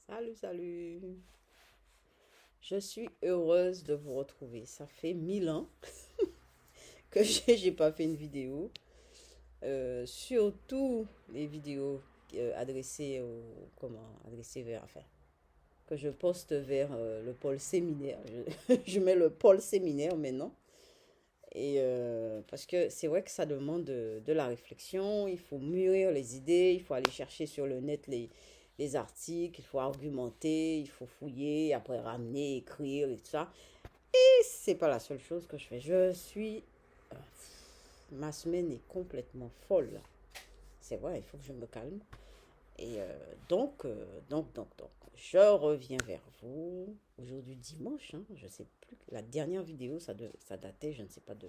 Salut, salut. Je suis heureuse de vous retrouver. Ça fait 1000 ans que j'ai pas fait une vidéo. Surtout les vidéos adressées adressées vers, enfin, que je poste vers le pôle séminaire. Je mets le pôle séminaire maintenant. Parce que c'est vrai que ça demande de la réflexion, il faut mûrir les idées, il faut aller chercher sur le net les articles, il faut argumenter, il faut fouiller, après ramener, écrire et tout ça. Et c'est pas la seule chose que je fais. Ma semaine est complètement folle. C'est vrai, il faut que je me calme. Donc, je reviens vers vous. Aujourd'hui, dimanche, hein, je sais plus. La dernière vidéo, ça datait, je ne sais pas de.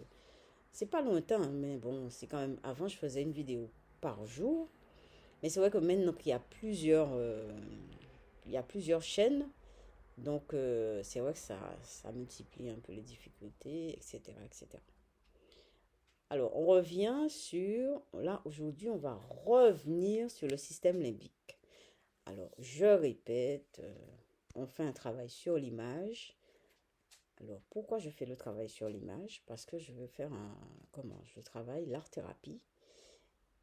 C'est pas lointain, hein, mais bon, c'est quand même. Avant, je faisais une vidéo par jour. Mais c'est vrai que maintenant qu'il y a plusieurs chaînes, donc c'est vrai que ça multiplie un peu les difficultés, etc., etc. Alors, on revient sur. Là, aujourd'hui, on va revenir sur le système limbique. Alors, je répète, on fait un travail sur l'image. Alors, pourquoi je fais le travail sur l'image? Parce que je veux faire comment? Je travaille l'art-thérapie.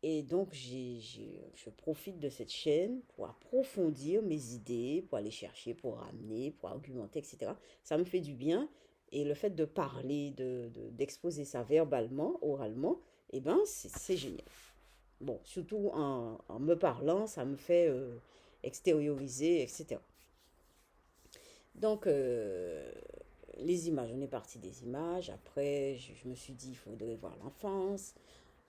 Et donc, je profite de cette chaîne pour approfondir mes idées, pour aller chercher, pour ramener, pour argumenter, etc. Ça me fait du bien. Et le fait de parler, d'exposer ça verbalement, oralement, eh ben, c'est génial. Bon, surtout en me parlant, ça me fait extérioriser, etc. Donc, les images, on est parti des images. Après, je me suis dit, il faudrait voir l'enfance.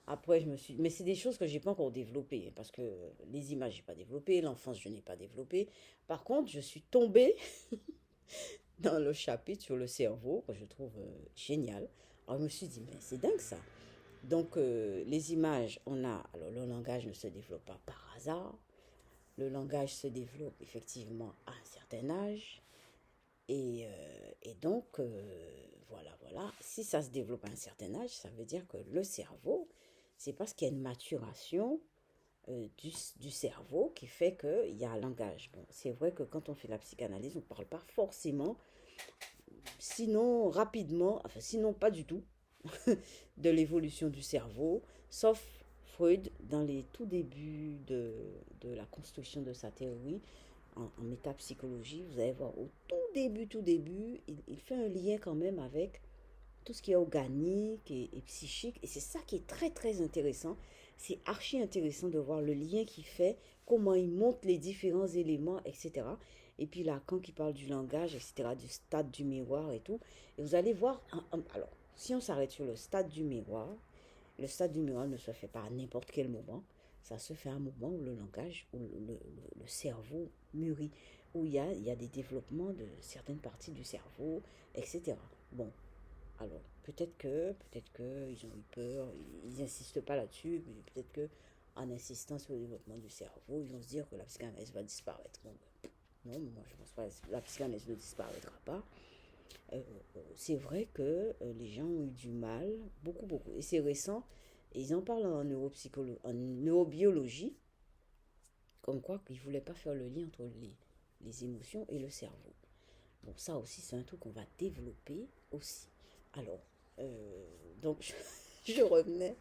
Après, mais c'est des choses que j'ai pas encore développées, parce que les images, j'ai pas développé, l'enfance, je n'ai pas développé. Par contre, je suis tombée dans le chapitre sur le cerveau, que je trouve génial. Alors, je me suis dit, mais c'est dingue ça. Donc, les images, alors le langage ne se développe pas par hasard. Le langage se développe effectivement à un certain âge. Voilà. Si ça se développe à un certain âge, ça veut dire que le cerveau, c'est parce qu'il y a une maturation du cerveau qui fait qu'il y a un langage. Bon, c'est vrai que quand on fait la psychanalyse, on ne parle pas forcément, sinon rapidement, enfin sinon pas du tout, de l'évolution du cerveau, sauf Freud dans les tout débuts de la construction de sa théorie en métapsychologie. Vous allez voir, au tout début, il fait un lien quand même avec tout ce qui est organique et psychique. Et c'est ça qui est très très intéressant. C'est archi intéressant de voir le lien qu'il fait, comment il montre les différents éléments, etc. Et puis là, quand il parle du langage, etc., du stade du miroir et tout, et vous allez voir, alors, si on s'arrête sur le stade du miroir ne se fait pas à n'importe quel moment. Ça se fait à un moment où le langage, où le cerveau mûrit, où il y a des développements de certaines parties du cerveau, etc. Bon, alors, peut-être que ils ont eu peur, ils n'insistent pas là-dessus, mais peut-être que en insistant sur le développement du cerveau, ils vont se dire que la psychanalyse va disparaître. Bon, non, moi je pense pas que la psychanalyse ne disparaîtra pas. C'est vrai que les gens ont eu du mal, beaucoup, beaucoup. Et c'est récent, et ils en parlent en neurobiologie, comme quoi qu'ils ne voulaient pas faire le lien entre les émotions et le cerveau. Bon, ça aussi, c'est un truc qu'on va développer aussi. Alors, donc, je revenais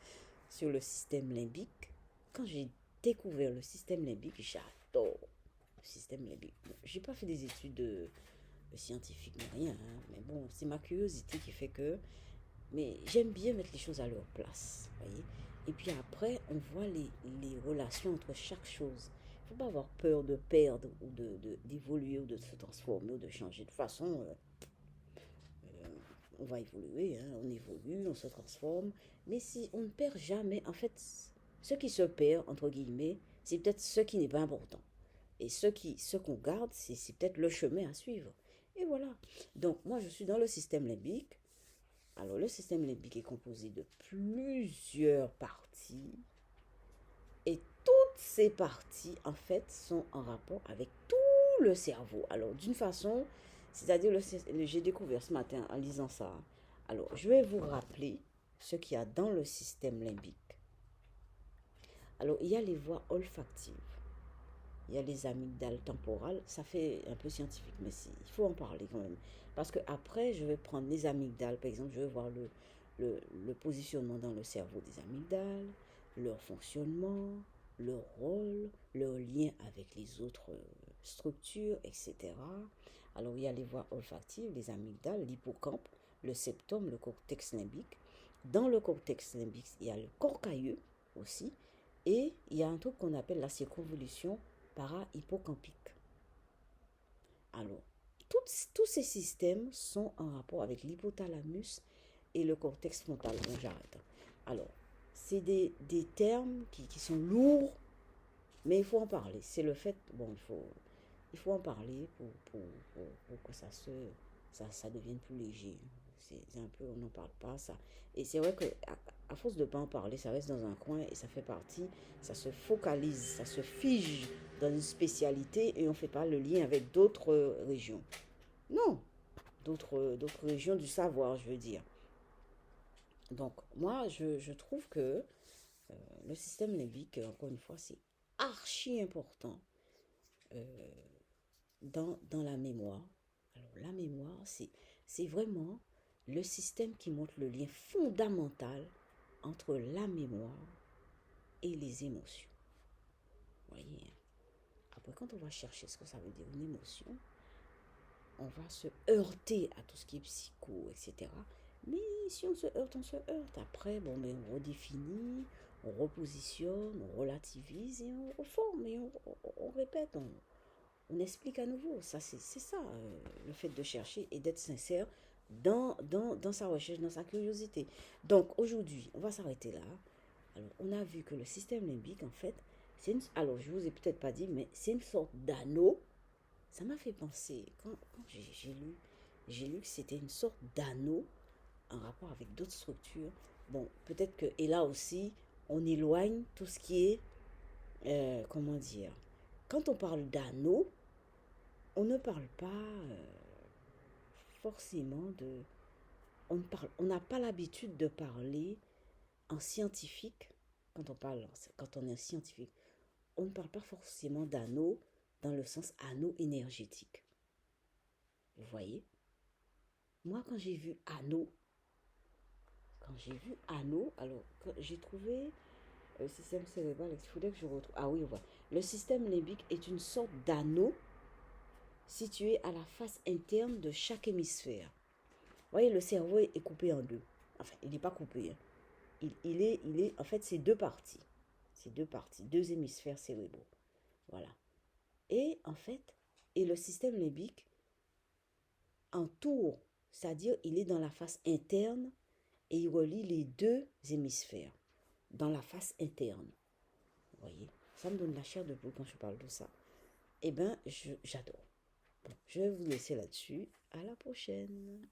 sur le système limbique. Quand j'ai découvert le système limbique, j'adore le système limbique. Bon, j'ai pas fait des études scientifiques ni rien, hein, mais bon, c'est ma curiosité qui fait que. Mais j'aime bien mettre les choses à leur place, voyez. Et puis après, on voit les relations entre chaque chose. Il ne faut pas avoir peur de perdre ou d'évoluer ou de se transformer ou de changer. De toute façon, on va évoluer, hein, on évolue, on se transforme. Mais si on ne perd jamais, en fait, ce qui se perd, entre guillemets, c'est peut-être ce qui n'est pas important. Et ce qu'on garde, c'est peut-être le chemin à suivre. Et voilà. Donc, moi, je suis dans le système limbique. Alors, le système limbique est composé de plusieurs parties. Et toutes ces parties, en fait, sont en rapport avec tout le cerveau. Alors, d'une façon, c'est-à-dire, j'ai découvert ce matin en lisant ça. Alors, je vais vous rappeler ce qu'il y a dans le système limbique. Alors, il y a les voies olfactives. il y a les amygdales temporales. Ça fait un peu scientifique, mais il faut en parler quand même. Parce que après, je vais prendre les amygdales, par exemple, je vais voir le positionnement dans le cerveau des amygdales, leur fonctionnement, leur rôle, leur lien avec les autres structures, etc. Alors, il y a les voies olfactives, les amygdales, l'hippocampe, le septum, le cortex limbique. Dans le cortex limbique, il y a le corps calleux aussi. Et il y a un truc qu'on appelle la circonvolution para-hippocampique. Alors, tous ces systèmes sont en rapport avec l'hypothalamus et le cortex frontal. Bon, j'arrête. Alors, c'est des termes qui sont lourds, mais il faut en parler. C'est le fait, bon, il faut en parler pour que ça devienne plus léger. C'est un peu, on n'en parle pas, ça. Et c'est vrai que à force de ne pas en parler, ça reste dans un coin et ça fait partie, ça se focalise, ça se fige dans une spécialité et on ne fait pas le lien avec d'autres régions. Non, d'autres régions du savoir, je veux dire. Donc, moi, je trouve que le système limbique, encore une fois, c'est archi important dans la mémoire. Alors, la mémoire, c'est vraiment le système qui montre le lien fondamental entre la mémoire et les émotions. Vous voyez, après, quand on va chercher ce que ça veut dire une émotion, on va se heurter à tout ce qui est psycho, etc. Mais si on se heurte, on se heurte. Après, bon, mais on redéfinit, on repositionne, on relativise et on reforme et on répète, on explique à nouveau. Ça, c'est ça, le fait de chercher et d'être sincère dans sa recherche, dans sa curiosité. Donc, aujourd'hui, on va s'arrêter là. Alors, on a vu que le système limbique, en fait, alors, je vous ai peut-être pas dit, mais c'est une sorte d'anneau. Ça m'a fait penser, quand j'ai lu que c'était une sorte d'anneau en rapport avec d'autres structures. Bon, peut-être que, et là aussi, on éloigne tout ce qui est, comment dire, quand on parle d'anneau, on ne parle pas forcément de, on n'a pas l'habitude de parler en scientifique, quand on est scientifique, on ne parle pas forcément d'anneau dans le sens anneau énergétique. Vous voyez? Moi, quand j'ai vu anneau, alors j'ai trouvé le système cérébral, il faudrait que je retrouve. Ah oui, voilà. Le système limbique est une sorte d'anneau situé à la face interne de chaque hémisphère. Vous voyez, le cerveau est coupé en deux. Enfin, il n'est pas coupé, hein. En fait, c'est deux parties. C'est deux parties, deux hémisphères cérébraux. Voilà. Et en fait, et le système limbique entoure, c'est-à-dire il est dans la face interne et il relie les deux hémisphères dans la face interne. Vous voyez, ça me donne la chair de poule quand je parle de ça. Eh bien, j'adore. Bon, je vais vous laisser là-dessus. À la prochaine.